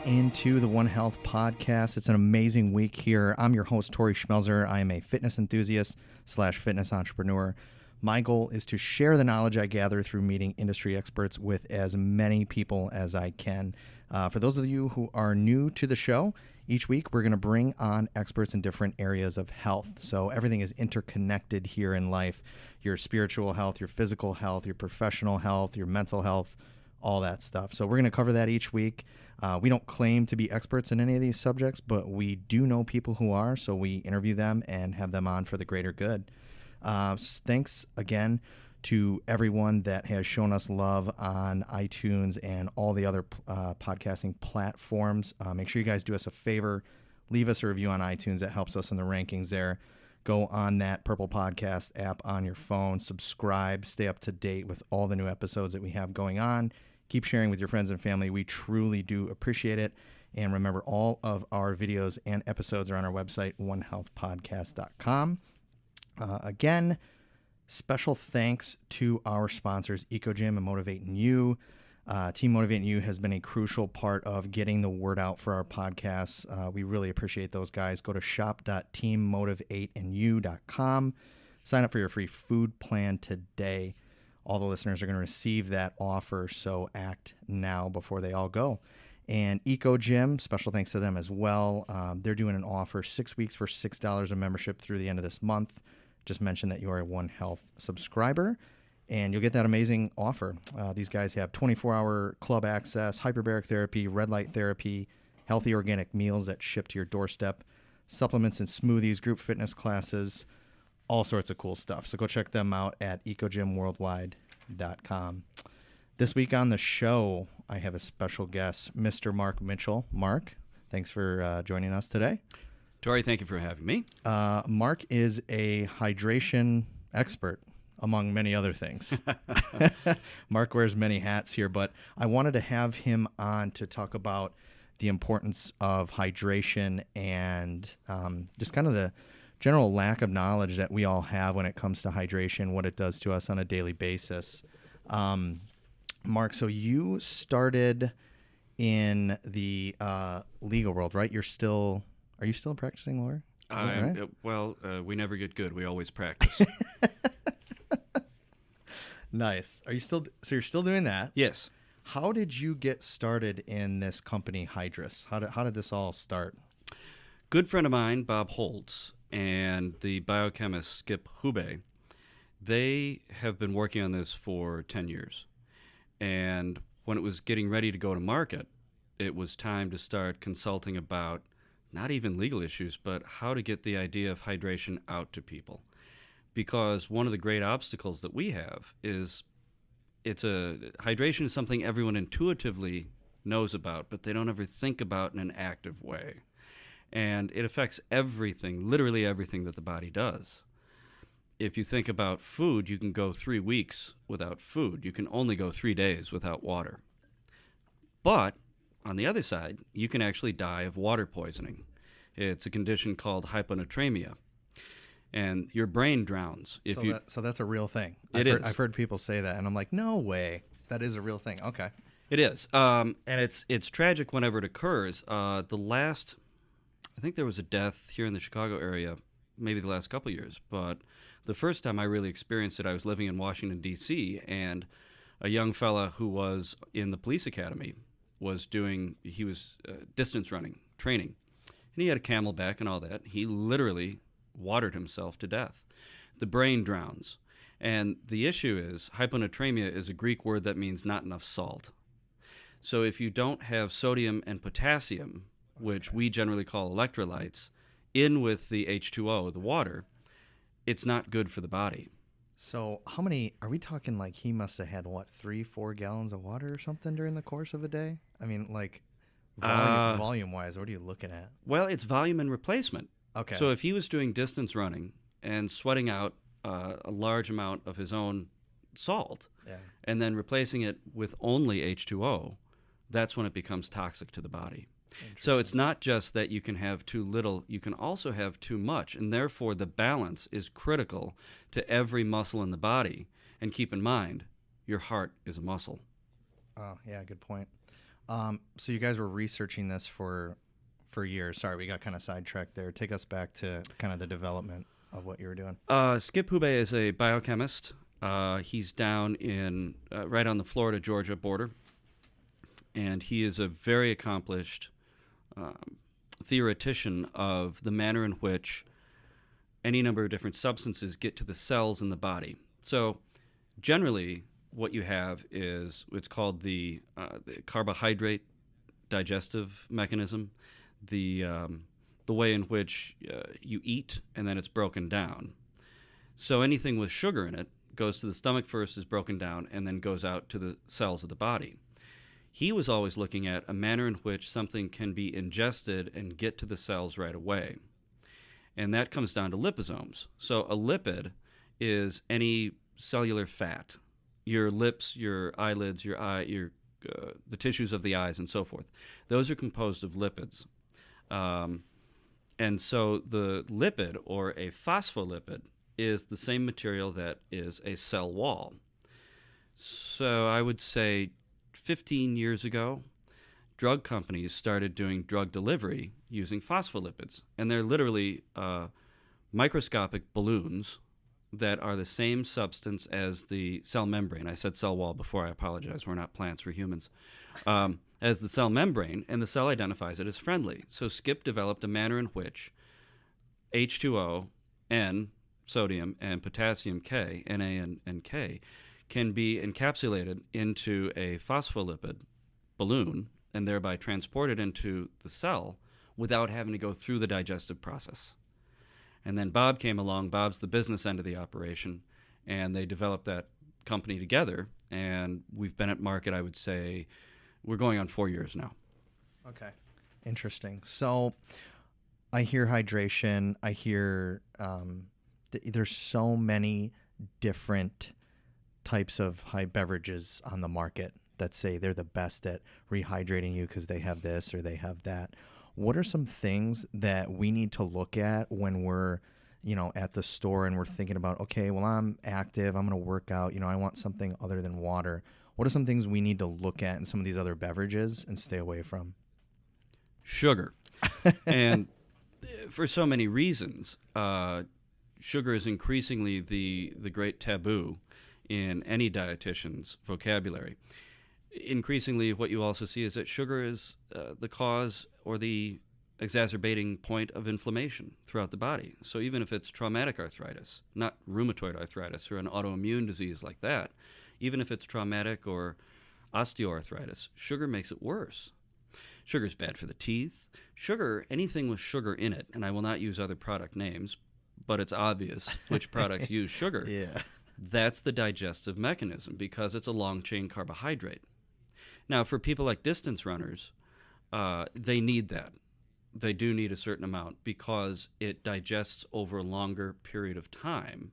into the One Health podcast. It's an amazing week here. I'm your host, Tori Schmelzer. I am a fitness enthusiast / fitness entrepreneur. My goal is to share the knowledge I gather through meeting industry experts with as many people as I can. For those of you who are new to the show, each week we're going to bring on experts in different areas of health. So everything is interconnected here in life. Your spiritual health, your physical health, your professional health, your mental health, all that stuff. So we're going to cover that each week. We don't claim to be experts in any of these subjects, but we do know people who are, so we interview them and have them on for the greater good. Thanks again to everyone that has shown us love on iTunes and all the other podcasting platforms. Make sure you guys do us a favor. Leave us a review on iTunes. That helps us in the rankings there. Go on that Purple Podcast app on your phone. Subscribe. Stay up to date with all the new episodes that we have going on. Keep sharing with your friends and family. We truly do appreciate it. And remember, all of our videos and episodes are on our website, onehealthpodcast.com. Again, special thanks to our sponsors, EcoGym and Motivating You. Team Motivating You has been a crucial part of getting the word out for our podcasts. We really appreciate those guys. Go to shop.teammotivateandyou.com. Sign up for your free food plan today. All the listeners are going to receive that offer, so act now before they all go. And EcoGym, special thanks to them as well. They're doing an offer, 6 weeks for $6 a membership through the end of this month. Just mention that you are a One Health subscriber, and you'll get that amazing offer. These guys have 24-hour club access, hyperbaric therapy, red light therapy, healthy organic meals that ship to your doorstep, supplements and smoothies, group fitness classes, all sorts of cool stuff. So go check them out at ecogymworldwide.com. This week on the show, I have a special guest, Mr. Mark Mitchell. Mark, thanks for joining us today. Tori, thank you for having me. Mark is a hydration expert, among many other things. Mark wears many hats here, but I wanted to have him on to talk about the importance of hydration and just kind of the general lack of knowledge that we all have when it comes to hydration, what it does to us on a daily basis. Mark, so you started in the legal world, right? Are you still a practicing lawyer? Right? We never get good. We always practice. Nice. So you're still doing that? Yes. How did you get started in this company, Hydrus? How did this all start? Good friend of mine, Bob Holtz, and the biochemist Skip Hube, they have been working on this for 10 years. And when it was getting ready to go to market, it was time to start consulting about not even legal issues, but how to get the idea of hydration out to people. Because one of the great obstacles that we have is hydration is something everyone intuitively knows about, but they don't ever think about in an active way. And it affects everything, literally everything that the body does. If you think about food, you can go 3 weeks without food. You can only go 3 days without water. But on the other side, you can actually die of water poisoning. It's a condition called hyponatremia, and your brain drowns. So that's a real thing. I've heard people say that, and I'm like, no way, that is a real thing. Okay, it is, and it's tragic whenever it occurs. I think there was a death here in the Chicago area, maybe the last couple of years, but the first time I really experienced it, I was living in Washington, D.C., and a young fella who was in the police academy was distance running training, and he had a Camelback and all that. He literally watered himself to death. The brain drowns, and the issue is hyponatremia is a Greek word that means not enough salt. So if you don't have sodium and potassium, which we generally call electrolytes, in with the H2O, the water, it's not good for the body. So how many, are we talking like he must have had, 3-4 gallons of water or something during the course of a day? I mean, like volume-wise, what are you looking at? Well, it's volume and replacement. Okay. So if he was doing distance running and sweating out a large amount of his own salt, and then replacing it with only H2O, that's when it becomes toxic to the body. So it's not just that you can have too little, you can also have too much, and therefore the balance is critical to every muscle in the body. And keep in mind, your heart is a muscle. Oh, yeah, good point. So you guys were researching this for years. Sorry, we got kind of sidetracked there. Take us back to kind of the development of what you were doing. Skip Hube is a biochemist. He's down in right on the Florida-Georgia border, and he is a very accomplished theoretician of the manner in which any number of different substances get to the cells in the body. So generally, what you have is it's called the carbohydrate digestive mechanism, the way in which you eat and then it's broken down. So anything with sugar in it goes to the stomach first, is broken down, and then goes out to the cells of the body. He was always looking at a manner in which something can be ingested and get to the cells right away. And that comes down to liposomes. So a lipid is any cellular fat. Your lips, your eyelids, your eye, the tissues of the eyes, and so forth. Those are composed of lipids. And so the lipid, or a phospholipid, is the same material that is a cell wall. So I would say 15 years ago, drug companies started doing drug delivery using phospholipids. And they're literally microscopic balloons that are the same substance as the cell membrane. I said cell wall before. I apologize. We're not plants. We're humans. As the cell membrane, and the cell identifies it as friendly. So Skip developed a manner in which H2O, N, sodium, and potassium, K, Na and K, can be encapsulated into a phospholipid balloon and thereby transported into the cell without having to go through the digestive process. And then Bob came along. Bob's the business end of the operation, and they developed that company together, and we've been at market, I would say, we're going on 4 years now. Okay. Interesting. So I hear hydration. I hear there's so many different types of high beverages on the market that say they're the best at rehydrating you because they have this or they have that. What are some things that we need to look at when we're, at the store and we're thinking about, okay, well, I'm active, I'm going to work out, I want something other than water. What are some things we need to look at in some of these other beverages and stay away from? Sugar. And for so many reasons, sugar is increasingly the great taboo in any dietitian's vocabulary. Increasingly, what you also see is that sugar is the cause or the exacerbating point of inflammation throughout the body. So even if it's traumatic arthritis, not rheumatoid arthritis or an autoimmune disease like that, even if it's traumatic or osteoarthritis, sugar makes it worse. Sugar is bad for the teeth. Sugar, anything with sugar in it, and I will not use other product names, but it's obvious which products use sugar. Yeah. That's the digestive mechanism because it's a long-chain carbohydrate. Now, for people like distance runners, they need that. They do need a certain amount because it digests over a longer period of time,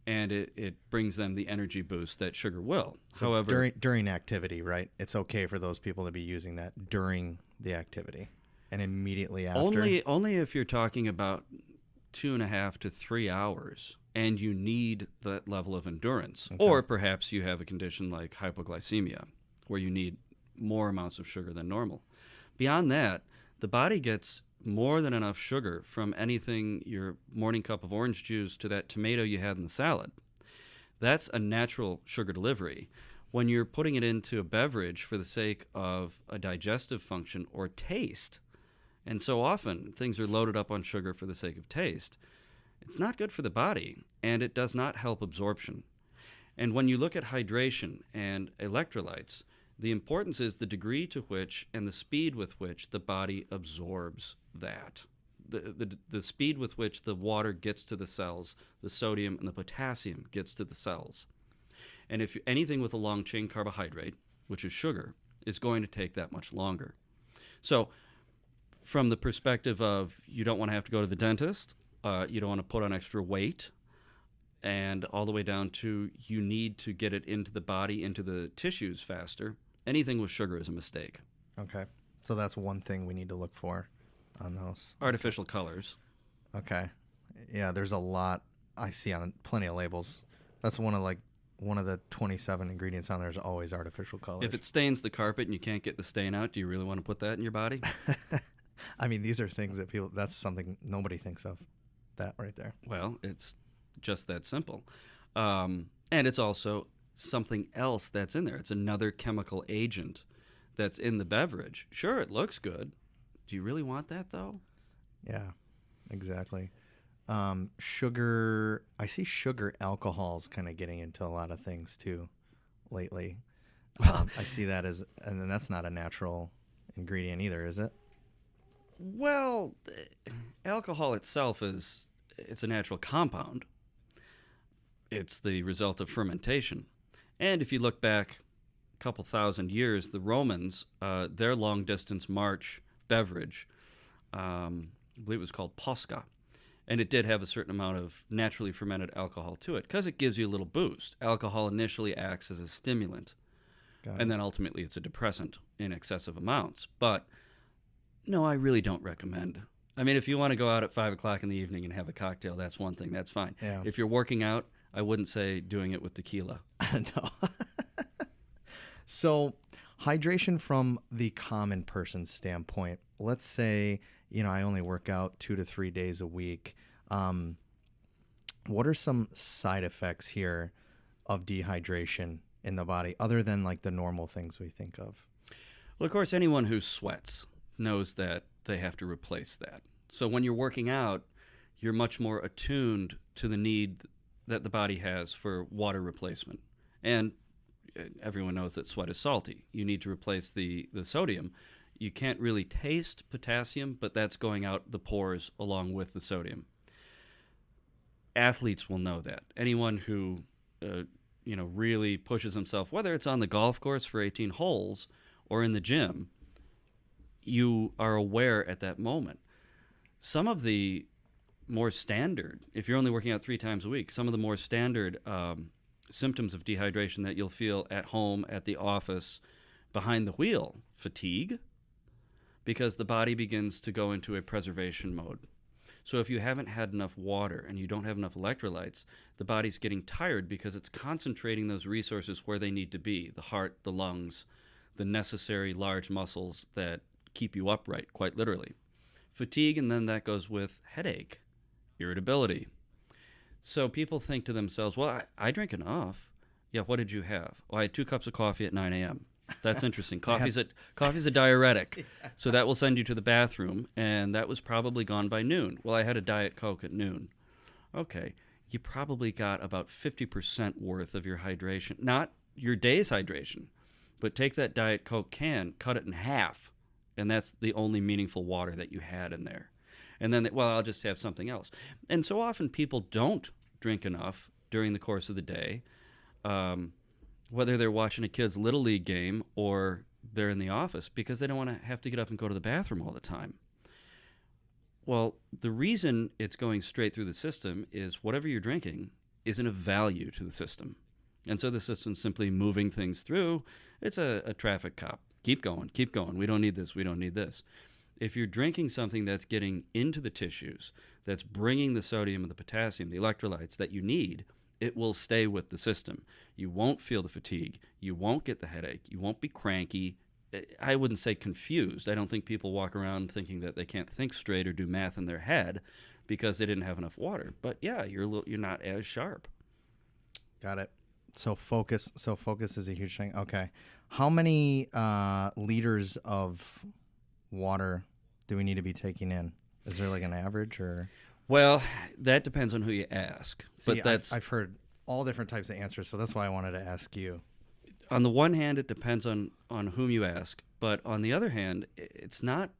and it brings them the energy boost that sugar will. So however, during activity, right? It's okay for those people to be using that during the activity and immediately after? Only if you're talking about 2.5 to 3 hours and you need that level of endurance. Okay. Or perhaps you have a condition like hypoglycemia where you need more amounts of sugar than normal. Beyond that, the body gets more than enough sugar from anything, your morning cup of orange juice to that tomato you had in the salad. That's a natural sugar delivery. When you're putting it into a beverage for the sake of a digestive function or taste, and so often things are loaded up on sugar for the sake of taste, it's not good for the body, and it does not help absorption. And when you look at hydration and electrolytes, the importance is the degree to which and the speed with which the body absorbs that. The speed with which the water gets to the cells, the sodium and the potassium gets to the cells. And if anything with a long-chain carbohydrate, which is sugar, is going to take that much longer. So from the perspective of you don't want to have to go to the dentist, you don't want to put on extra weight, and all the way down to you need to get it into the body, into the tissues faster, anything with sugar is a mistake. Okay. So that's one thing we need to look for on those. Artificial colors. Okay. Yeah, there's a lot I see on plenty of labels. That's one of one of the 27 ingredients on there is always artificial colors. If it stains the carpet and you can't get the stain out, do you really want to put that in your body? I mean, these are things that that's something nobody thinks of, that right there. Well, it's just that simple. And it's also something else that's in there. It's another chemical agent that's in the beverage. Sure, it looks good. Do you really want that, though? Yeah, exactly. Sugar, I see sugar alcohols kind of getting into a lot of things, too, lately. I see that and then that's not a natural ingredient either, is it? Well, alcohol itself it's a natural compound. It's the result of fermentation. And if you look back a couple thousand years, the Romans, their long-distance march beverage, I believe it was called Posca, and it did have a certain amount of naturally fermented alcohol to it because it gives you a little boost. Alcohol initially acts as a stimulant, and then ultimately it's a depressant in excessive amounts. But no, I really don't recommend. I mean, if you want to go out at 5 o'clock in the evening and have a cocktail, that's one thing. That's fine. Yeah. If you're working out, I wouldn't say doing it with tequila. No. So, hydration from the common person's standpoint. Let's say, I only work out 2 to 3 days a week. What are some side effects here of dehydration in the body, other than like the normal things we think of? Well, of course, anyone who sweats knows that they have to replace that. So when you're working out, you're much more attuned to the need that the body has for water replacement. And everyone knows that sweat is salty. You need to replace the sodium. You can't really taste potassium, but that's going out the pores along with the sodium. Athletes will know that. Anyone who really pushes himself, whether it's on the golf course for 18 holes or in the gym, you are aware at that moment. Some of the more standard, if you're only working out 3 times a week, some of the more standard symptoms of dehydration that you'll feel at home, at the office, behind the wheel: fatigue, because the body begins to go into a preservation mode. So if you haven't had enough water and you don't have enough electrolytes, the body's getting tired because it's concentrating those resources where they need to be: the heart, the lungs, the necessary large muscles that keep you upright, quite literally. Fatigue, and then that goes with headache, irritability. So people think to themselves, well, I drink enough. Yeah, what did you have? Well, I had 2 cups of coffee at 9 a.m. That's interesting. Coffee's a diuretic, so that will send you to the bathroom, and that was probably gone by noon. Well, I had a Diet Coke at noon. Okay, you probably got about 50% worth of your hydration, not your day's hydration, but take that Diet Coke can, cut it in half, and that's the only meaningful water that you had in there. And then, I'll just have something else. And so often people don't drink enough during the course of the day, whether they're watching a kid's Little League game or they're in the office, because they don't want to have to get up and go to the bathroom all the time. Well, the reason it's going straight through the system is whatever you're drinking isn't of value to the system. And so the system's simply moving things through. It's a traffic cop. Keep going, keep going. We don't need this, we don't need this. If you're drinking something that's getting into the tissues, that's bringing the sodium and the potassium, the electrolytes that you need, it will stay with the system. You won't feel the fatigue. You won't get the headache. You won't be cranky. I wouldn't say confused. I don't think people walk around thinking that they can't think straight or do math in their head because they didn't have enough water. But yeah, you're not as sharp. Got it. So focus is a huge thing. Okay. How many liters of water do we need to be taking in? Is there like an average or? Well, that depends on who you ask. See, but I've heard all different types of answers, so that's why I wanted to ask you. On the one hand, it depends on whom you ask, but on the other hand, it's not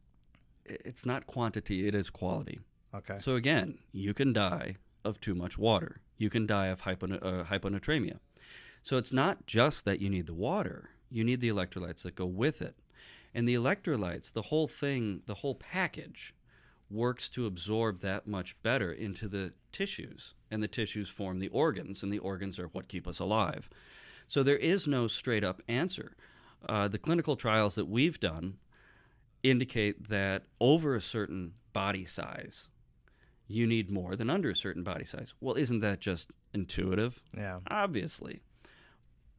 quantity, it is quality. Okay. So again, you can die of too much water. You can die of hyponatremia. So it's not just that you need the water, you need the electrolytes that go with it. And the electrolytes, the whole thing, the whole package, works to absorb that much better into the tissues. And the tissues form the organs, and the organs are what keep us alive. So there is no straight up answer. The clinical trials that we've done indicate that over a certain body size, you need more than under a certain body size. Well, isn't that just intuitive? Yeah. Obviously.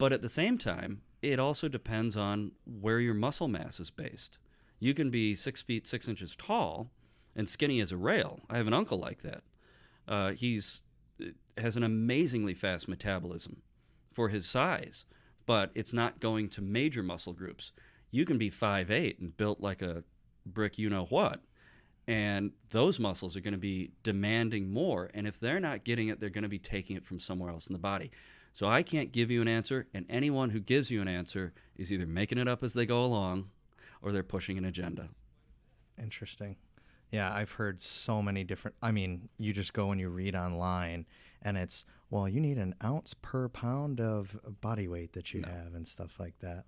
But at the same time, it also depends on where your muscle mass is based. You can be 6 feet 6 inches tall and skinny as a rail. I have an uncle like that. He's has an amazingly fast metabolism for his size, but it's not going to major muscle groups. You can be 5'8" and built like a brick you-know-what, and those muscles are going to be demanding more, and if they're not getting it, they're going to be taking it from somewhere else in the body. So I can't give you an answer, and anyone who gives you an answer is either making it up as they go along or they're pushing an agenda. Interesting. Yeah, I've heard so many different. I mean, you just go and you read online, and it's, well, you need an ounce per pound of body weight that you have and stuff like that.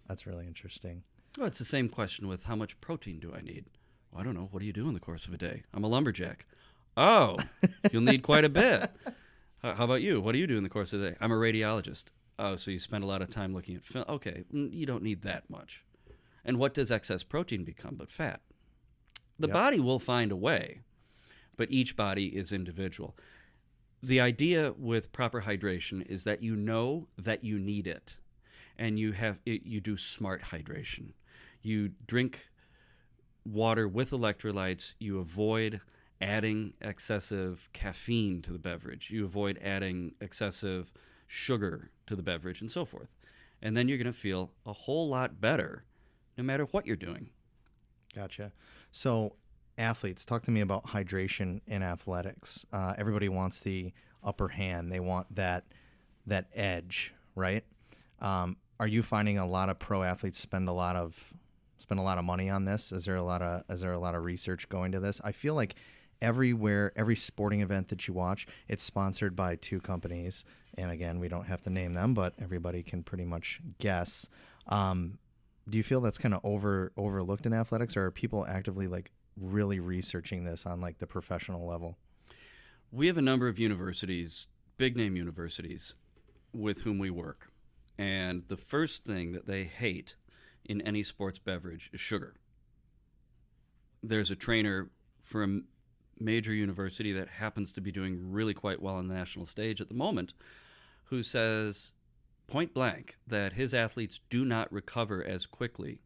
That's really interesting. Well, it's the same question with how much protein do I need? Well, I don't know. What do you do in the course of a day? I'm a lumberjack. Oh, you'll need quite a bit. How about you? What do you do in the course of the day? I'm a radiologist. Oh, so you spend a lot of time looking at film. Okay, you don't need that much. And what does excess protein become but fat? The body will find a way, but each body is individual. The idea with proper hydration is that you know that you need it, and you do smart hydration. You drink water with electrolytes. You avoid adding excessive caffeine to the beverage. You avoid adding excessive sugar to the beverage and so forth. And then you're going to feel a whole lot better no matter what you're doing. Gotcha. So athletes, talk to me about hydration in athletics. Everybody wants the upper hand. They want that edge, right? Are you finding a lot of pro athletes spend a lot of money on this? Is there a lot of research going to this? I feel like everywhere, every sporting event that you watch, it's sponsored by two companies. And again, we don't have to name them, but everybody can pretty much guess. Do you feel that's kind of overlooked in athletics, or are people actively like really researching this on like the professional level? We have a number of universities, big name universities, with whom we work. And the first thing that they hate in any sports beverage is sugar. There's a trainer for a major university that happens to be doing really quite well on the national stage at the moment who says point blank that his athletes do not recover as quickly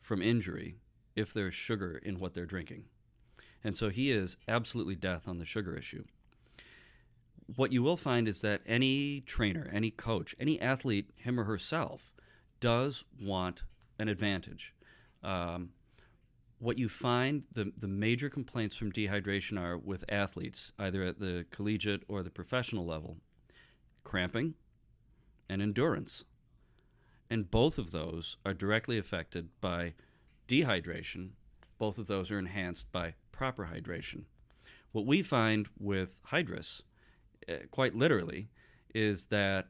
from injury if there's sugar in what they're drinking. And so he is absolutely death on the sugar issue. What you will find is that any trainer, any coach, any athlete, him or herself, does want an advantage. What you find, the major complaints from dehydration are with athletes, either at the collegiate or the professional level, cramping and endurance. And both of those are directly affected by dehydration. Both of those are enhanced by proper hydration. What we find with Hydrus, quite literally, is that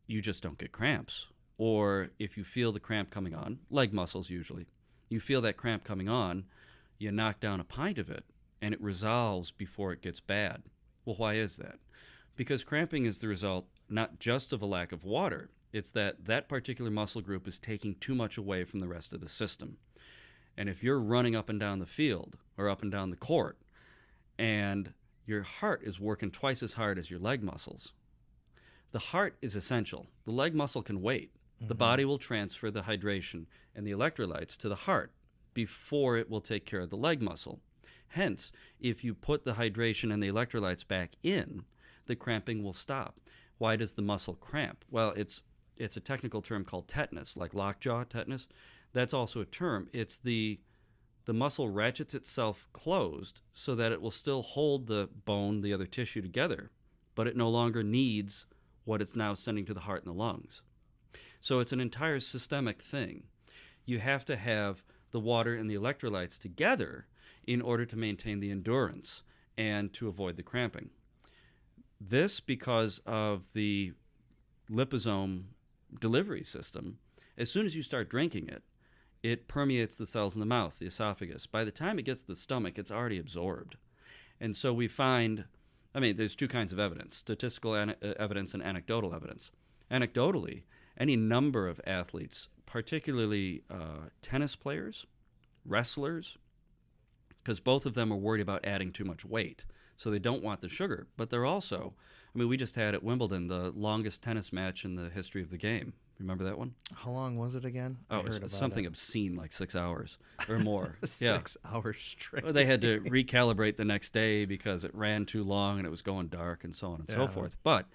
you just don't get cramps. Or if you feel the cramp coming on, leg muscles usually, you feel that cramp coming on, you knock down a pint of it, and it resolves before it gets bad. Well, why is that? Because cramping is the result not just of a lack of water, it's that particular muscle group is taking too much away from the rest of the system. And if you're running up and down the field or up and down the court, and your heart is working twice as hard as your leg muscles, the heart is essential. The leg muscle can wait. The body will transfer the hydration and the electrolytes to the heart before it will take care of the leg muscle. Hence, if you put the hydration and the electrolytes back in, the cramping will stop. Why does the muscle cramp? Well, it's a technical term called tetanus, like lockjaw tetanus. That's also a term. It's the muscle ratchets itself closed so that it will still hold the bone, the other tissue together, but it no longer needs what it's now sending to the heart and the lungs. So it's an entire systemic thing. You have to have the water and the electrolytes together in order to maintain the endurance and to avoid the cramping. This, because of the liposome delivery system, as soon as you start drinking it, it permeates the cells in the mouth, the esophagus. By the time it gets to the stomach, it's already absorbed. And so we find, there's two kinds of evidence, statistical evidence and anecdotal evidence. Anecdotally, any number of athletes, particularly tennis players, wrestlers, because both of them are worried about adding too much weight. So they don't want the sugar. But they're also, I mean, we just had at Wimbledon the longest tennis match in the history of the game. Remember that one? How long was it again? Oh, it was something obscene, like 6 hours or more. 6 hours straight. Well, they had to recalibrate the next day because it ran too long and it was going dark and so on and so forth. But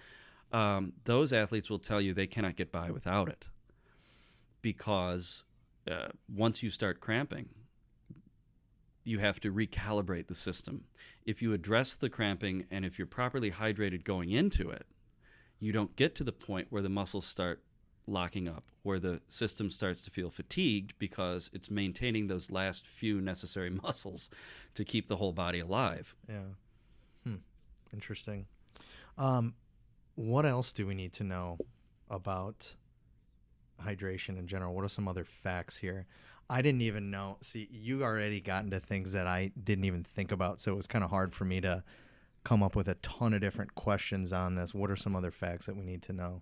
those athletes will tell you they cannot get by without it because once you start cramping, you have to recalibrate the system. If you address the cramping and if you're properly hydrated going into it, you don't get to the point where the muscles start locking up, where the system starts to feel fatigued because it's maintaining those last few necessary muscles to keep the whole body alive. Yeah. Interesting. What else do we need to know about hydration in general? What are some other facts here? I didn't even know. See, you already got into things that I didn't even think about, so it was kind of hard for me to come up with a ton of different questions on this. What are some other facts that we need to know?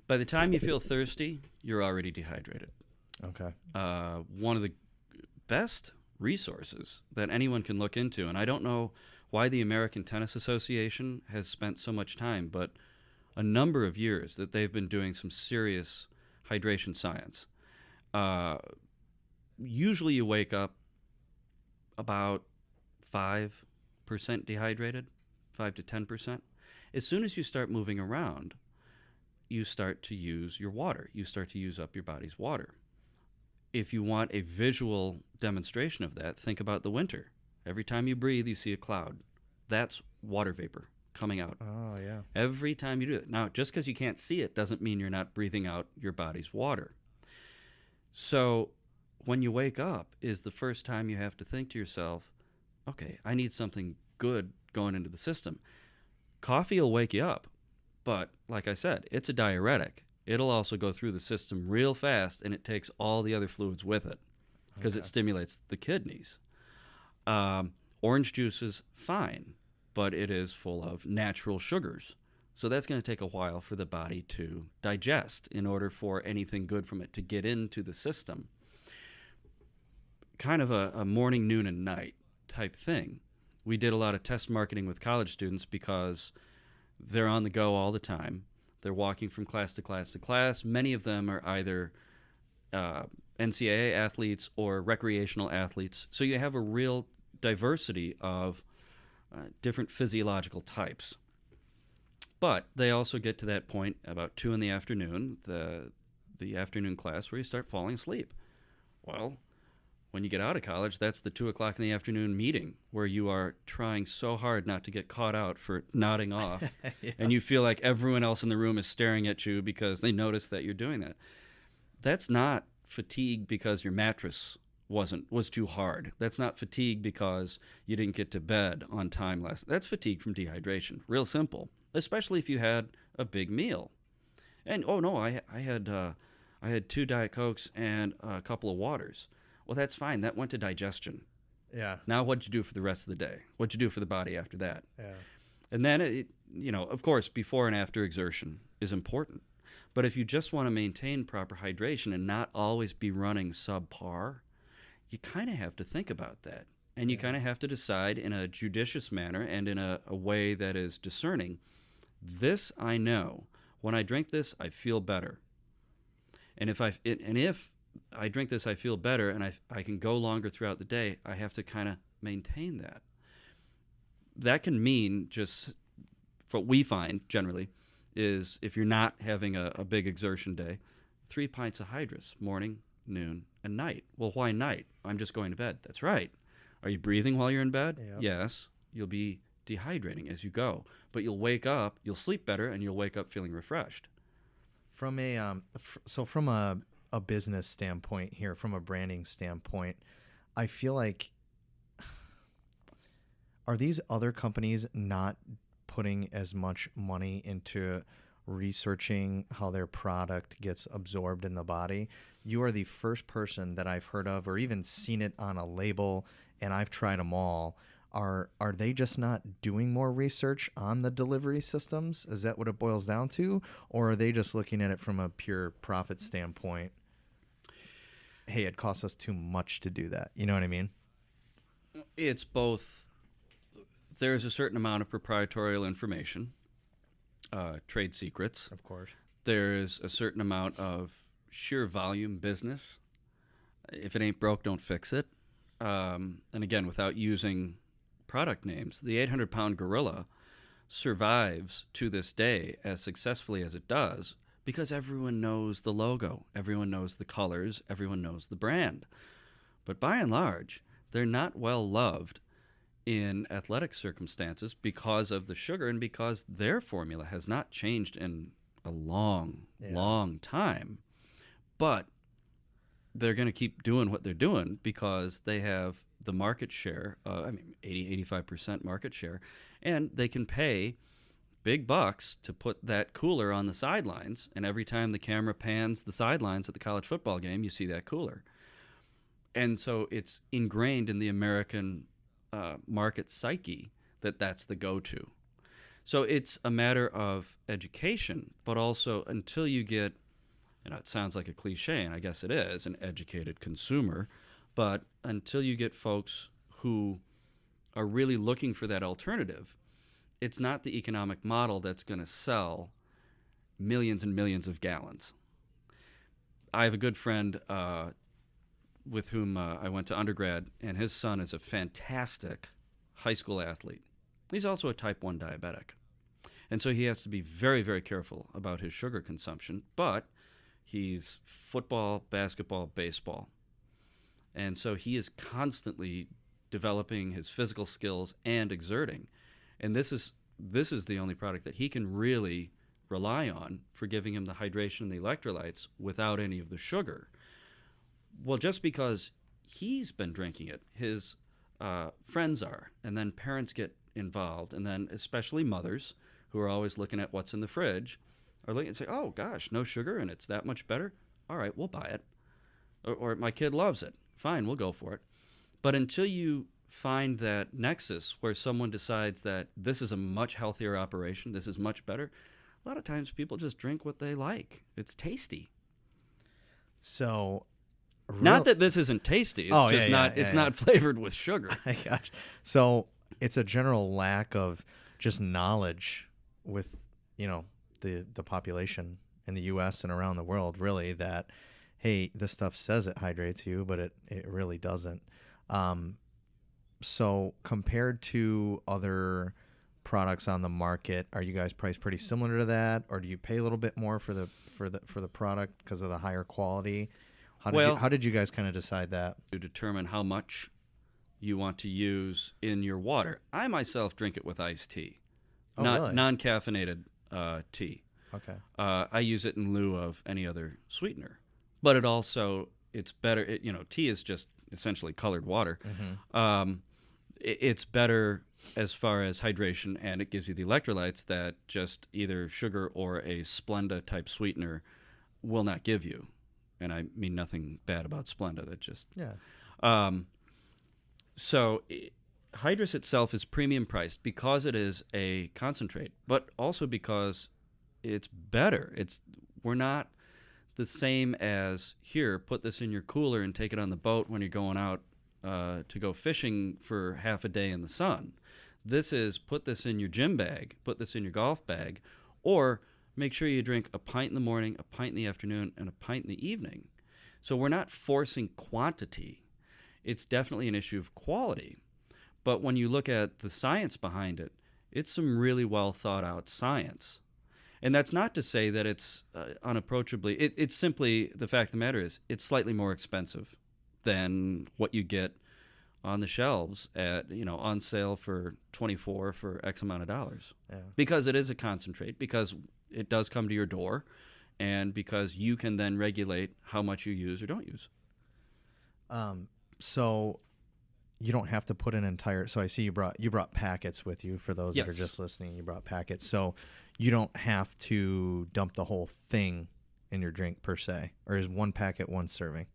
By the time you feel thirsty, you're already dehydrated. Okay. One of the best resources that anyone can look into, and I don't know why the American Tennis Association has spent so much time, but a number of years that they've been doing some serious hydration science. Usually you wake up about 5% dehydrated, 5 to 10%. As soon as you start moving around, you start to use your water. You start to use up your body's water. If you want a visual demonstration of that, think about the winter. Every time you breathe, you see a cloud. That's water vapor coming out. Oh, yeah. Every time you do it. Now, just because you can't see it doesn't mean you're not breathing out your body's water. So when you wake up is the first time you have to think to yourself, okay, I need something good going into the system. Coffee will wake you up. But like I said, it's a diuretic. It'll also go through the system real fast, and it takes all the other fluids with it because it stimulates the kidneys. Orange juice is fine, but it is full of natural sugars. So that's going to take a while for the body to digest in order for anything good from it to get into the system. Kind of a morning, noon, and night type thing. We did a lot of test marketing with college students because they're on the go all the time. They're walking from class to class to class. Many of them are either NCAA athletes or recreational athletes. So you have a real diversity of different physiological types. But they also get to that point about 2 in the afternoon, the afternoon class, where you start falling asleep. Well, when you get out of college, that's the 2 o'clock in the afternoon meeting where you are trying so hard not to get caught out for nodding off. Yeah. And you feel like everyone else in the room is staring at you because they notice that you're doing that. That's not fatigue because your mattress was too hard. That's not fatigue because you didn't get to bed on time last. That's fatigue from dehydration. Real simple, especially if you had a big meal. And oh no, I had 2 Diet Cokes and a couple of waters. Well, that's fine. That went to digestion. Yeah. Now what'd you do for the rest of the day? What'd you do for the body after that? Yeah. And then, of course, before and after exertion is important. But if you just want to maintain proper hydration and not always be running subpar, you kind of have to think about that. And you kind of have to decide in a judicious manner and in a way that is discerning. This I know. When I drink this, I feel better. And if I drink this, I feel better, and I can go longer throughout the day, I have to kind of maintain that. That can mean just, what we find generally, is if you're not having a big exertion day, 3 pints of Hydrus, morning, noon, and night. Well, why night? I'm just going to bed. That's right. Are you breathing while you're in bed? Yep. Yes. You'll be dehydrating as you go. But you'll wake up, you'll sleep better, and you'll wake up feeling refreshed. From a business standpoint here, from a branding standpoint, I feel like, are these other companies not putting as much money into researching how their product gets absorbed in the body? You are the first person that I've heard of or even seen it on a label, and I've tried them all. Are they just not doing more research on the delivery systems? Is that what it boils down to? Or are they just looking at it from a pure profit standpoint? Hey, it costs us too much to do that. You know what I mean? It's both. there's a certain amount of proprietary information, trade secrets. Of course. There's a certain amount of sheer volume business. If it ain't broke, don't fix it. And again, without using product names, the 800-pound gorilla survives to this day as successfully as it does because everyone knows the logo, everyone knows the colors, everyone knows the brand. But by and large, they're not well loved in athletic circumstances because of the sugar and because their formula has not changed in a long time. But they're going to keep doing what they're doing because they have the market share, 85% market share, and they can pay big bucks to put that cooler on the sidelines, and every time the camera pans the sidelines at the college football game, you see that cooler. And so it's ingrained in the American market psyche that that's the go-to. So it's a matter of education, but also until you get, it sounds like a cliche, and I guess it is, an educated consumer, but until you get folks who are really looking for that alternative, it's not the economic model that's going to sell millions and millions of gallons. I have a good friend with whom I went to undergrad, and his son is a fantastic high school athlete. He's also a type 1 diabetic. And so he has to be very, very careful about his sugar consumption, but he's football, basketball, baseball. And so he is constantly developing his physical skills and exerting. And this is the only product that he can really rely on for giving him the hydration and the electrolytes without any of the sugar. Well, just because he's been drinking it, his friends are, and then parents get involved, and then especially mothers who are always looking at what's in the fridge are looking and say, oh, gosh, no sugar, and it's that much better? All right, we'll buy it. Or my kid loves it. Fine, we'll go for it. But until you find that nexus where someone decides that this is a much healthier operation, this is much better, a lot of times people just drink what they like. It's tasty. So... Not that this isn't tasty. It's not flavored with sugar. My gosh. So it's a general lack of just knowledge with, the population in the U.S. and around the world, really, that, hey, this stuff says it hydrates you, but it really doesn't. So compared to other products on the market, are you guys priced pretty similar to that, or do you pay a little bit more for the product because of the higher quality? How did you guys kind of decide that? To determine how much you want to use in your water. I myself drink it with iced tea, really? Non-caffeinated tea. Okay. I use it in lieu of any other sweetener, but it's better. Tea is just essentially colored water. Mm-hmm. It's better as far as hydration, and it gives you the electrolytes that just either sugar or a Splenda type sweetener will not give you. And I mean nothing bad about Splenda. That just So Hydrus itself is premium priced because it is a concentrate, but also because it's better. We're not the same as here. Put this in your cooler and take it on the boat when you're going out to go fishing for half a day in the sun. This is put this in your gym bag, put this in your golf bag, or make sure you drink a pint in the morning, a pint in the afternoon, and a pint in the evening. So we're not forcing quantity. It's definitely an issue of quality. But when you look at the science behind it, it's some really well thought out science. And that's not to say that it's unapproachably. It's simply the fact of the matter is it's slightly more expensive than what you get on the shelves at on sale for $24 for X amount of dollars. Yeah. Because it is a concentrate, because it does come to your door, and because you can then regulate how much you use or don't use. So you don't have to put an entire. So I see you brought packets with you for those Yes. that are just listening. You brought packets, so you don't have to dump the whole thing in your drink per se, or is one packet one serving?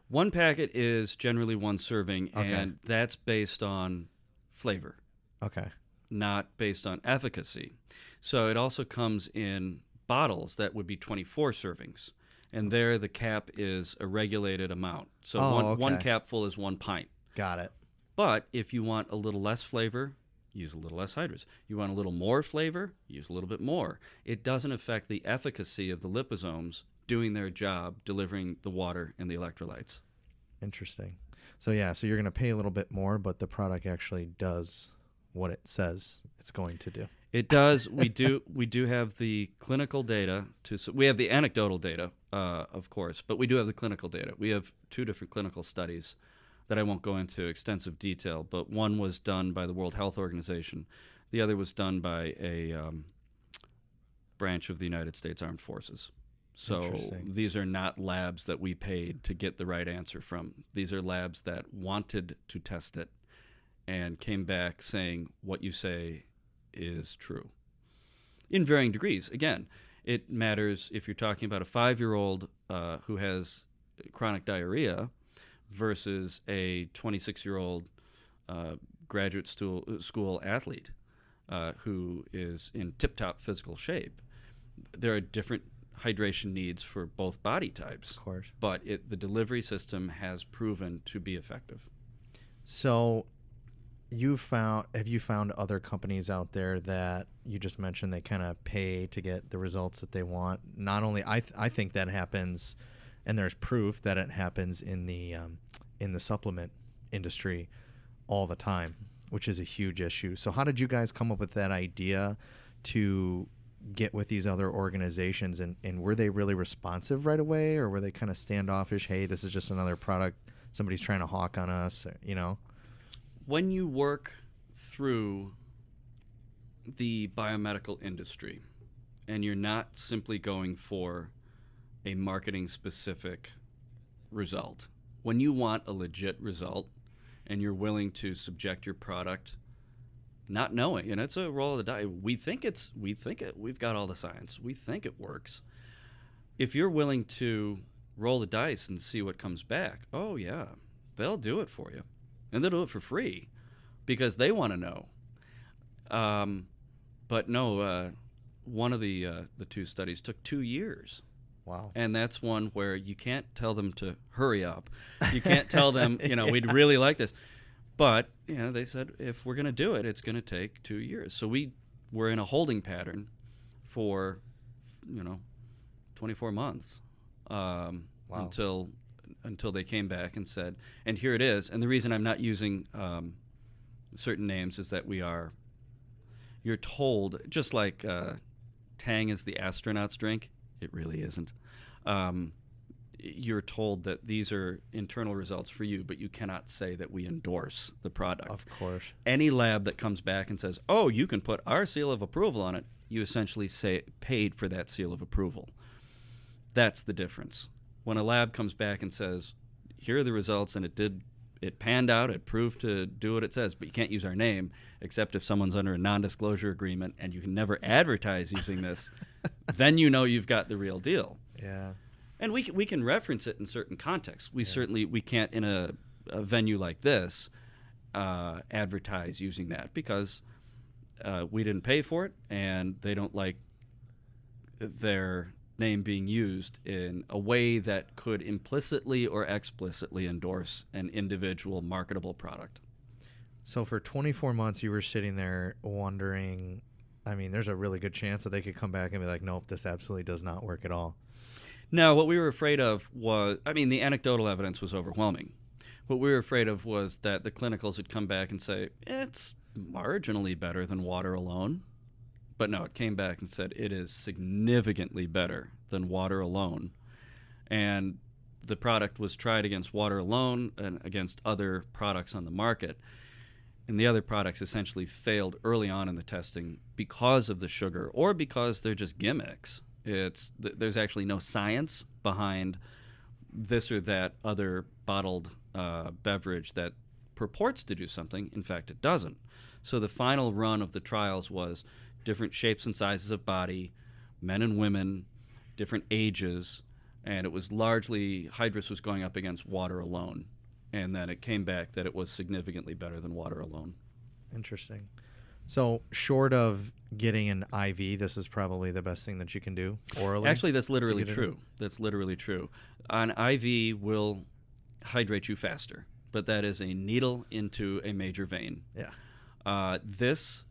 One packet is generally one serving, Okay. and that's based on flavor. Okay. Not based on efficacy. So it also comes in bottles that would be 24 servings. And there the cap is a regulated amount. So one capful is 1 pint. Got it. But if you want a little less flavor, use a little less Hydrus. You want a little more flavor? Use a little bit more. It doesn't affect the efficacy of the liposomes doing their job, delivering the water and the electrolytes. Interesting. So so you're going to pay a little bit more, but the product actually does what it says it's going to do. It does. We do have the clinical data. We have the anecdotal data, of course, but we do have the clinical data. We have 2 different clinical studies that I won't go into extensive detail, but one was done by the World Health Organization. The other was done by a branch of the United States Armed Forces. So these are not labs that we paid to get the right answer from. These are labs that wanted to test it and came back saying what you say is true in varying degrees. Again, it matters if you're talking about a 5-year-old who has chronic diarrhea versus a 26-year-old graduate school athlete who is in tip-top physical shape. There are different hydration needs for both body types. Of course. But the delivery system has proven to be effective. So have you found other companies out there that you just mentioned they kind of pay to get the results that they want? Not only I think that happens, and there's proof that it happens in the supplement industry all the time, which is a huge issue. So how did you guys come up with that idea to get with these other organizations, and were they really responsive right away, or were they kind of standoffish? Hey, this is just another product somebody's trying to hawk on us, you know? When you work through the biomedical industry and you're not simply going for a marketing specific result, when you want a legit result and you're willing to subject your product not knowing, and it's a roll of the dice. We've got all the science. We think it works. If you're willing to roll the dice and see what comes back, oh yeah, they'll do it for you. And they'll do it for free because they want to know. But no, one of the 2 studies took 2 years. Wow. And that's one where you can't tell them to hurry up. You can't tell them, we'd really like this. But, they said, if we're going to do it, it's going to take 2 years. So we were in a holding pattern for, 24 months wow. until they came back and said, and here it is. And the reason I'm not using certain names is that you're told, just like Tang is the astronaut's drink, it really isn't. You're told that these are internal results for you, but you cannot say that we endorse the product. Of course. Any lab that comes back and says, oh, you can put our seal of approval on it, you essentially say paid for that seal of approval. That's the difference. When a lab comes back and says, here are the results, and it panned out, it proved to do what it says, but you can't use our name except if someone's under a non-disclosure agreement and you can never advertise using this, then you've got the real deal. Yeah. And we can reference it in certain contexts. We can't in a venue like this advertise using that because we didn't pay for it and they don't like their name being used in a way that could implicitly or explicitly endorse an individual marketable product. So for 24 months you were sitting there wondering, there's a really good chance that they could come back and be like, nope, this absolutely does not work at all. No, what we were afraid of was, the anecdotal evidence was overwhelming. What we were afraid of was that the clinicals would come back and say, it's marginally better than water alone. But no, it came back and said it is significantly better than water alone. And the product was tried against water alone and against other products on the market. And the other products essentially failed early on in the testing because of the sugar or because they're just gimmicks. There's actually no science behind this or that other bottled beverage that purports to do something. In fact, it doesn't. So the final run of the trials was different shapes and sizes of body, men and women, different ages, and it was largely Hydrus was going up against water alone. And then it came back that it was significantly better than water alone. Interesting. So short of getting an IV, this is probably the best thing that you can do orally? Actually, that's literally true. That's literally true. An IV will hydrate you faster, but that is a needle into a major vein. Yeah. This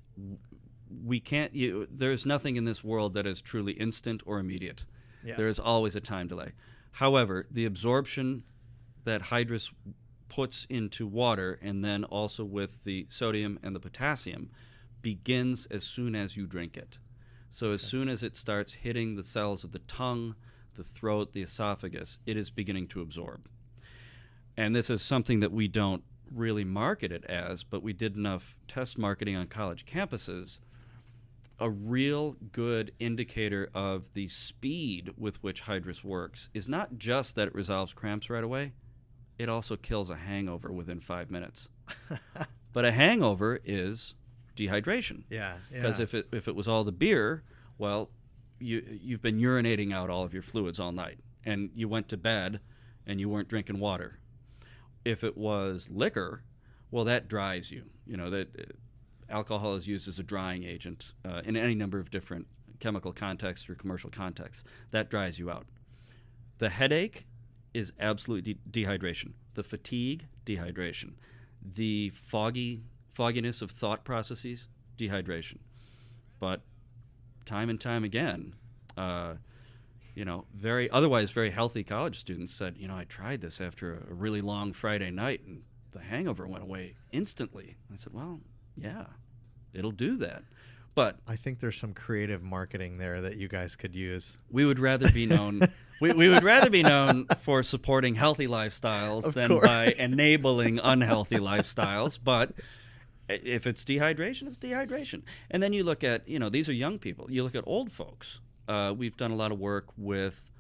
we can't. There's nothing in this world that is truly instant or immediate. Yeah. There is always a time delay. However, the absorption that Hydrus puts into water, and then also with the sodium and the potassium, begins as soon as you drink it. So as soon as it starts hitting the cells of the tongue, the throat, the esophagus, it is beginning to absorb. And this is something that we don't really market it as, but we did enough test marketing on college campuses. A real good indicator of the speed with which Hydrus works is not just that it resolves cramps right away, it also kills a hangover within 5 minutes. But a hangover is dehydration. Yeah. Because if it was all the beer, well, you've been urinating out all of your fluids all night, and you went to bed and you weren't drinking water. If it was liquor, well, that dries you. You know that alcohol is used as a drying agent in any number of different chemical contexts or commercial contexts. That dries you out. The headache is absolute dehydration. The fatigue, dehydration. The fogginess of thought processes, dehydration. But time and time again, otherwise very healthy college students said, I tried this after a really long Friday night and the hangover went away instantly. I said, well, yeah, it'll do that. But I think there's some creative marketing there that you guys could use. We would rather be known we would rather be known for supporting healthy lifestyles than by enabling unhealthy lifestyles. But if it's dehydration, it's dehydration. And then you look at, these are young people. You look at old folks. We've done a lot of work with,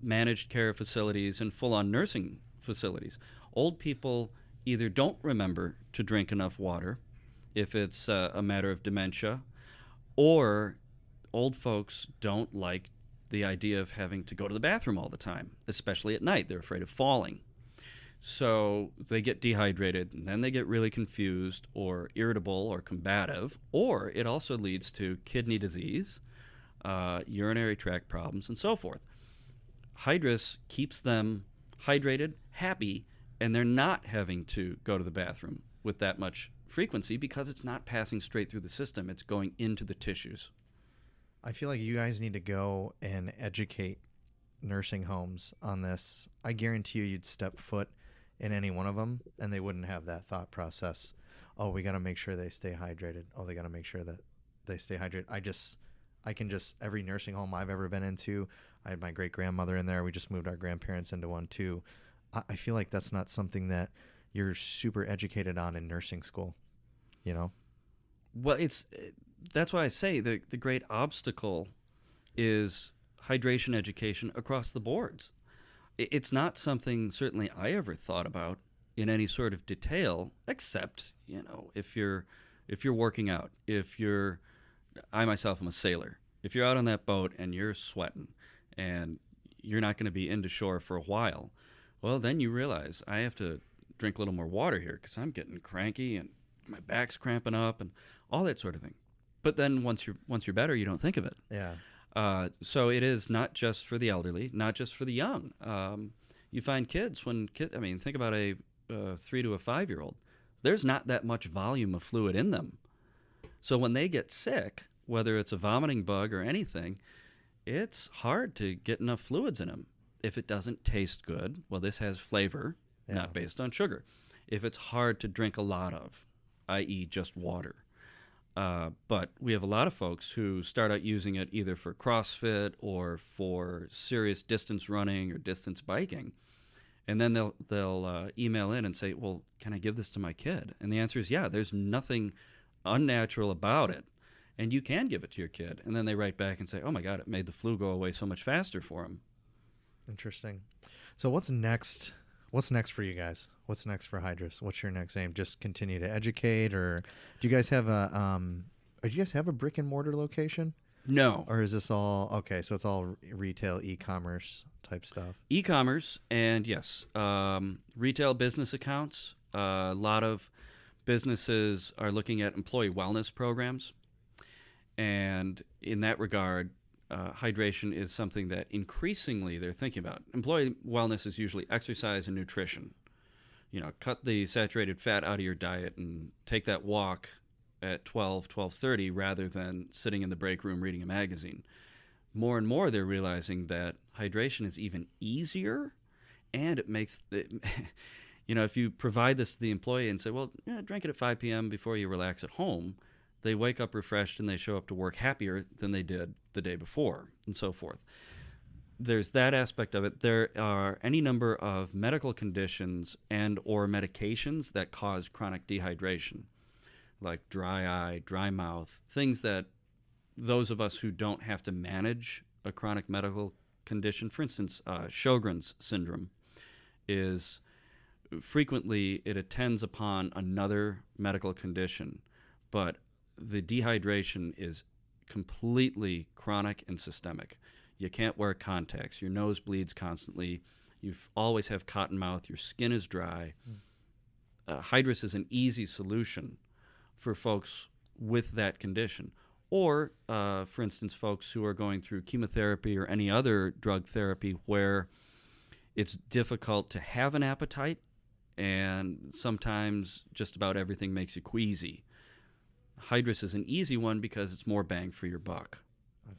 managed care facilities and full-on nursing facilities. Old people either don't remember to drink enough water, if it's a matter of dementia, or old folks don't like the idea of having to go to the bathroom all the time, especially at night. They're afraid of falling. So they get dehydrated, and then they get really confused or irritable or combative, or it also leads to kidney disease, urinary tract problems, and so forth. Hydrus keeps them hydrated, happy, and they're not having to go to the bathroom with that much frequency because it's not passing straight through the system. It's going into the tissues. I feel like you guys need to go and educate nursing homes on this. I guarantee you'd step foot in any one of them and they wouldn't have that thought process. Oh, we got to make sure they stay hydrated. Oh, they got to make sure that they stay hydrated. I can just, every nursing home I've ever been into, I had my great grandmother in there. We just moved our grandparents into one too. I feel like that's not something that you're super educated on in nursing school, Well, that's why I say the great obstacle is hydration education across the boards. It's not something certainly I ever thought about in any sort of detail, except, if you're working out, I myself am a sailor. If you're out on that boat and you're sweating and you're not going to be into shore for a while, well, then you realize I have to drink a little more water here because I'm getting cranky and my back's cramping up and all that sort of thing. But then once you're better, you don't think of it. Yeah. So it is not just for the elderly, not just for the young. You find think about a 3 to a 5-year-old. There's not that much volume of fluid in them. So when they get sick, whether it's a vomiting bug or anything, it's hard to get enough fluids in them. If it doesn't taste good, well, this has flavor, not based on sugar. If it's hard to drink a lot of, i.e. just water. But we have a lot of folks who start out using it either for CrossFit or for serious distance running or distance biking. And then they'll email in and say, well, can I give this to my kid? And the answer is, yeah, there's nothing unnatural about it. And you can give it to your kid. And then they write back and say, oh, my God, it made the flu go away so much faster for him. Interesting. So what's next? What's next for you guys? What's next for Hydrus? What's your next aim? Just continue to educate, or do you guys have a brick and mortar location? No. Or is this all okay? So it's all retail, e-commerce type stuff. E-commerce and yes, retail business accounts. A lot of businesses are looking at employee wellness programs, and in that regard, hydration is something that increasingly they're thinking about. Employee wellness is usually exercise and nutrition. cut the saturated fat out of your diet and take that walk at 12:30 rather than sitting in the break room reading a magazine. More and more they're realizing that hydration is even easier, and it makes if you provide this to the employee and say, well, drink it at 5 p.m. before you relax at home, they wake up refreshed and they show up to work happier than they did the day before, and so forth. There's that aspect of it. There are any number of medical conditions and or medications that cause chronic dehydration, like dry eye, dry mouth, things that those of us who don't have to manage a chronic medical condition, for instance, Sjogren's syndrome, is frequently it attends upon another medical condition, but the dehydration is completely chronic and systemic. You can't wear contacts. Your nose bleeds constantly. You always have cotton mouth. Your skin is dry. Hydrus is an easy solution for folks with that condition. Or, for instance, folks who are going through chemotherapy or any other drug therapy where it's difficult to have an appetite and sometimes just about everything makes you queasy. Hydrus is an easy one because it's more bang for your buck.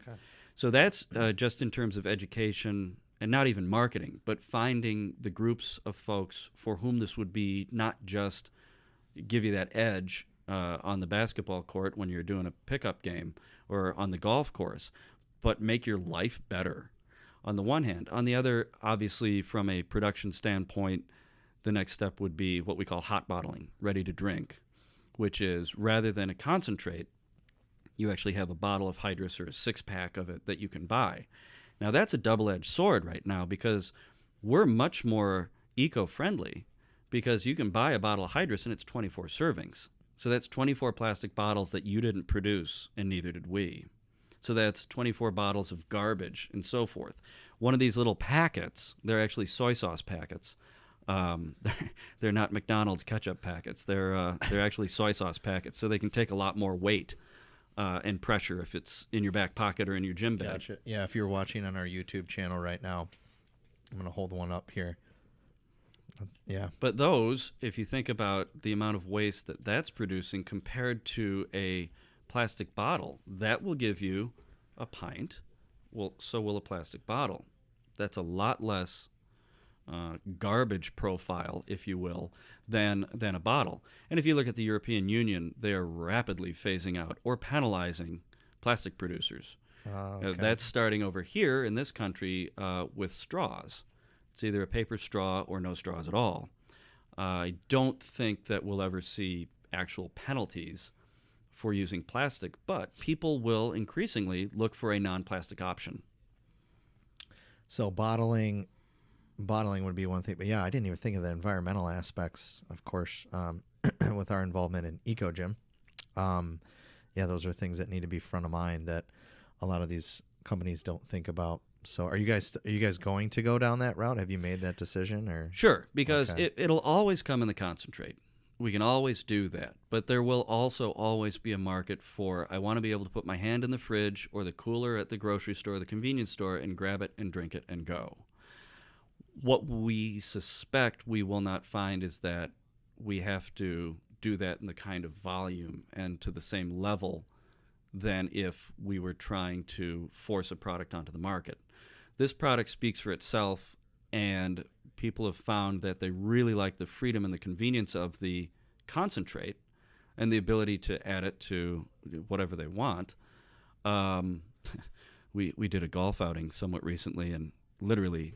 Okay. So that's just in terms of education and not even marketing, but finding the groups of folks for whom this would be not just give you that edge on the basketball court when you're doing a pickup game or on the golf course, but make your life better on the one hand. On the other, obviously, from a production standpoint, the next step would be what we call hot bottling, ready to drink, which is rather than a concentrate, you actually have a bottle of Hydrus or a six-pack of it that you can buy. Now, that's a double-edged sword right now because we're much more eco-friendly because you can buy a bottle of Hydrus and it's 24 servings. So that's 24 plastic bottles that you didn't produce, and neither did we. So that's 24 bottles of garbage and so forth. One of these little packets, they're actually soy sauce packets. They're not McDonald's ketchup packets. They're actually soy sauce packets, so they can take a lot more weight and pressure if it's in your back pocket or in your gym bag. Gotcha. Yeah, if you're watching on our YouTube channel right now, I'm going to hold one up here. Yeah. But those, if you think about the amount of waste that that's producing compared to a plastic bottle, that will give you a pint. Well, so will a plastic bottle. That's a lot less garbage profile, if you will, than a bottle. And if you look at the European Union, they are rapidly phasing out or penalizing plastic producers. Okay. That's starting over here in this country with straws. It's either a paper straw or no straws at all. I don't think that we'll ever see actual penalties for using plastic, but people will increasingly look for a non-plastic option. So bottling would be one thing, but yeah, I didn't even think of the environmental aspects, of course, with our involvement in EcoGym. Yeah, those are things that need to be front of mind that a lot of these companies don't think about. So are you guys going to go down that route? Have you made that decision? Or Sure, because Okay. it'll always come in the concentrate. We can always do that. But there will also always be a market for, I want to be able to put my hand in the fridge or the cooler at the grocery store, the convenience store, and grab it and drink it and go. What we suspect we will not find is that we have to do that in the kind of volume and to the same level than if we were trying to force a product onto the market. This product speaks for itself, and people have found that they really like the freedom and the convenience of the concentrate and the ability to add it to whatever they want. We did a golf outing somewhat recently, and literally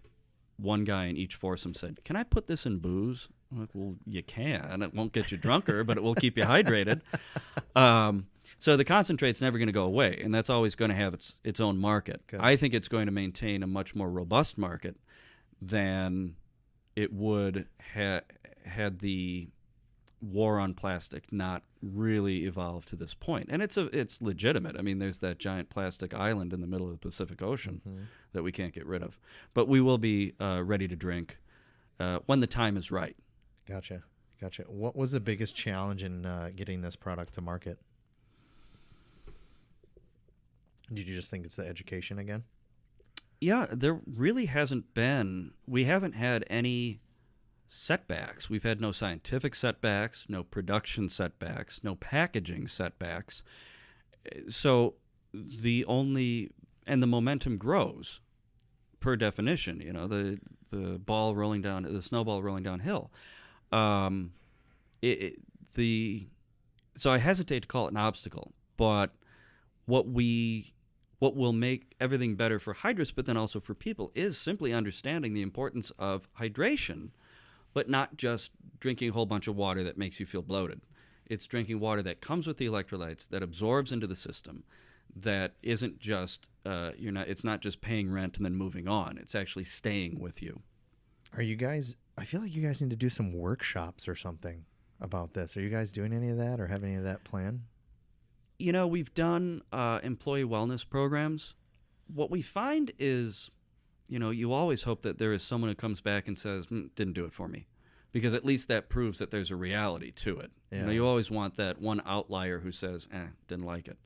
one guy in each foursome said, "Can I put this in booze?" I'm like, well, you can. It won't get you drunker, but it will keep you hydrated. So the concentrate's never going to go away, and that's always going to have its own market. Good. I think it's going to maintain a much more robust market than it would had the war on plastic not really evolved to this point. And it's legitimate. I mean, there's that giant plastic island in the middle of the Pacific Ocean that we can't get rid of. But we will be ready to drink when the time is right. Gotcha. What was the biggest challenge in getting this product to market? Did you just think it's the education again? Yeah, there really hasn't been. We haven't had any setbacks. We've had no scientific setbacks, no production setbacks, no packaging setbacks. So and the momentum grows per definition, the snowball rolling downhill. Um, it, the So I hesitate to call it an obstacle, but what will make everything better for Hydrus, but then also for people, is simply understanding the importance of hydration, but not just drinking a whole bunch of water that makes you feel bloated. It's drinking water that comes with the electrolytes, that absorbs into the system, that isn't just it's not just paying rent and then moving on. It's actually staying with you. Are you guys? I feel like you guys need to do some workshops or something about this. Are you guys doing any of that or have any of that planned? We've done employee wellness programs. What we find is, you always hope that there is someone who comes back and says, didn't do it for me. Because at least that proves that there's a reality to it. Yeah. You always want that one outlier who says, didn't like it.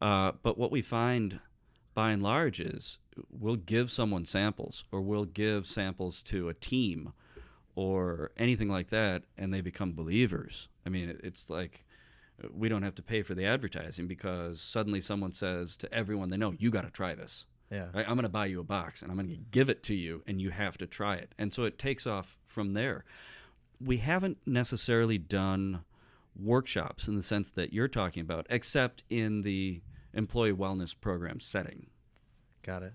But what we find, by and large, is we'll give someone samples, or we'll give samples to a team or anything like that, and they become believers. I mean, it's like we don't have to pay for the advertising because suddenly someone says to everyone they know, you got to try this. Yeah. I'm going to buy you a box, and I'm going to give it to you, and you have to try it. And so it takes off from there. We haven't necessarily done workshops in the sense that you're talking about, except in the employee wellness program setting. Got it.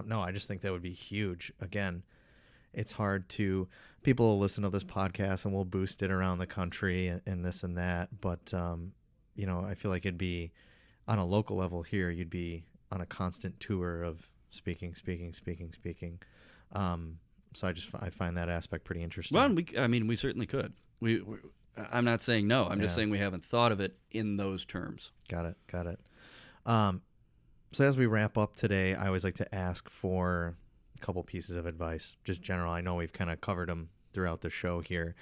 No, I just think that would be huge. Again, it's hard to, people will listen to this podcast and we'll boost it around the country and this and that. But, I feel like it'd be on a local level here, you'd be on a constant tour of speaking. So I find that aspect pretty interesting. Well, we certainly could. I'm not saying no. I'm just saying we haven't thought of it in those terms. Got it. So as we wrap up today, I always like to ask for a couple pieces of advice, just general. I know we've kind of covered them throughout the show here.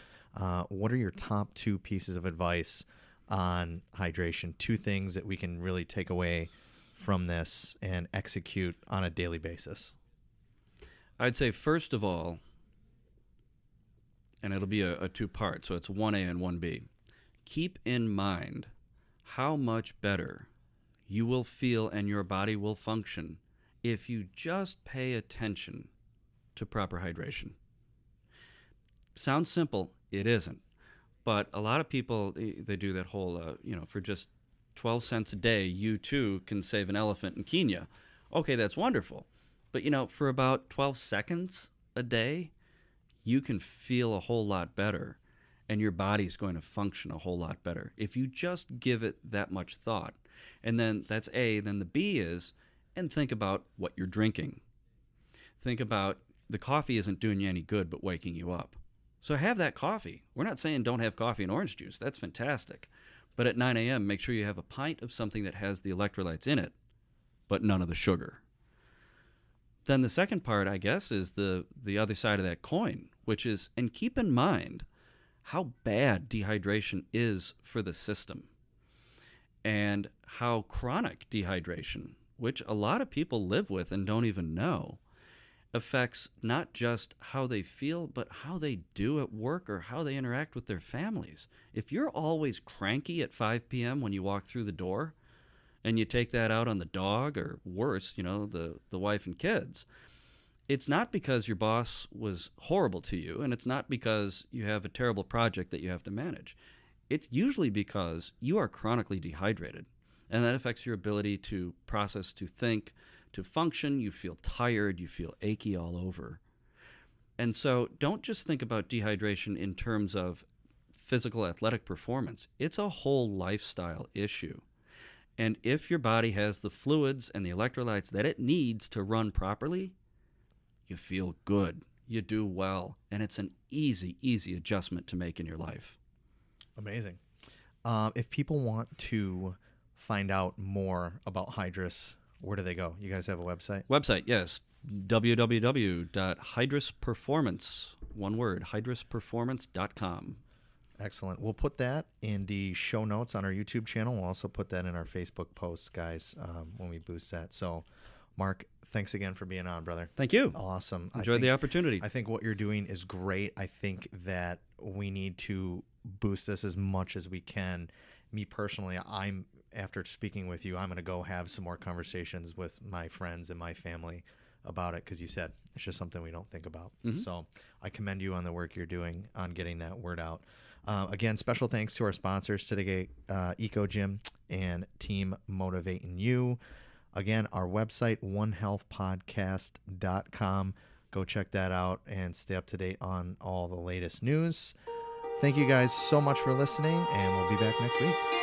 What are your top 2 pieces of advice on hydration? 2 things that we can really take away from this and execute on a daily basis. I'd say, first of all, and it'll be a 2-part, so it's 1A and 1B. Keep in mind how much better you will feel and your body will function if you just pay attention to proper hydration. Sounds simple. It isn't. But a lot of people, they do that whole, for just 12 cents a day, you too can save an elephant in Kenya. Okay, that's wonderful. But, for about 12 seconds a day, you can feel a whole lot better, and your body's going to function a whole lot better if you just give it that much thought. And then that's A. Then the B is, and think about what you're drinking. Think about the coffee isn't doing you any good but waking you up. So have that coffee. We're not saying don't have coffee and orange juice. That's fantastic. But at 9 a.m., make sure you have a pint of something that has the electrolytes in it, but none of the sugar. Then the second part, I guess, is the other side of that coin, which is, and keep in mind how bad dehydration is for the system and how chronic dehydration, which a lot of people live with and don't even know, affects not just how they feel, but how they do at work or how they interact with their families. If you're always cranky at 5 p.m. when you walk through the door, and you take that out on the dog, or worse, the wife and kids, it's not because your boss was horrible to you, and it's not because you have a terrible project that you have to manage. It's usually because you are chronically dehydrated, and that affects your ability to process, to think, to function. You feel tired, you feel achy all over. And so don't just think about dehydration in terms of physical athletic performance. It's a whole lifestyle issue. And if your body has the fluids and the electrolytes that it needs to run properly, you feel good, you do well, and it's an easy adjustment to make in your life. Amazing. If people want to find out more about Hydrus, where do they go? You guys have a website? Website, yes. www.hydrusperformance, one word, hydrusperformance.com. Excellent. We'll put that in the show notes on our YouTube channel. We'll also put that in our Facebook posts, guys, when we boost that. So, Mark, thanks again for being on, brother. Thank you. Awesome. Enjoyed the opportunity. I think what you're doing is great. I think that we need to boost this as much as we can. Me personally, after speaking with you, I'm going to go have some more conversations with my friends and my family about it, because you said it's just something we don't think about. So I commend you on the work you're doing on getting that word out. Again, special thanks to our sponsors today, Eco Gym and Team Motivating You. Again, our website, onehealthpodcast.com. Go check that out and stay up to date on all the latest news. Thank you guys so much for listening, and we'll be back next week.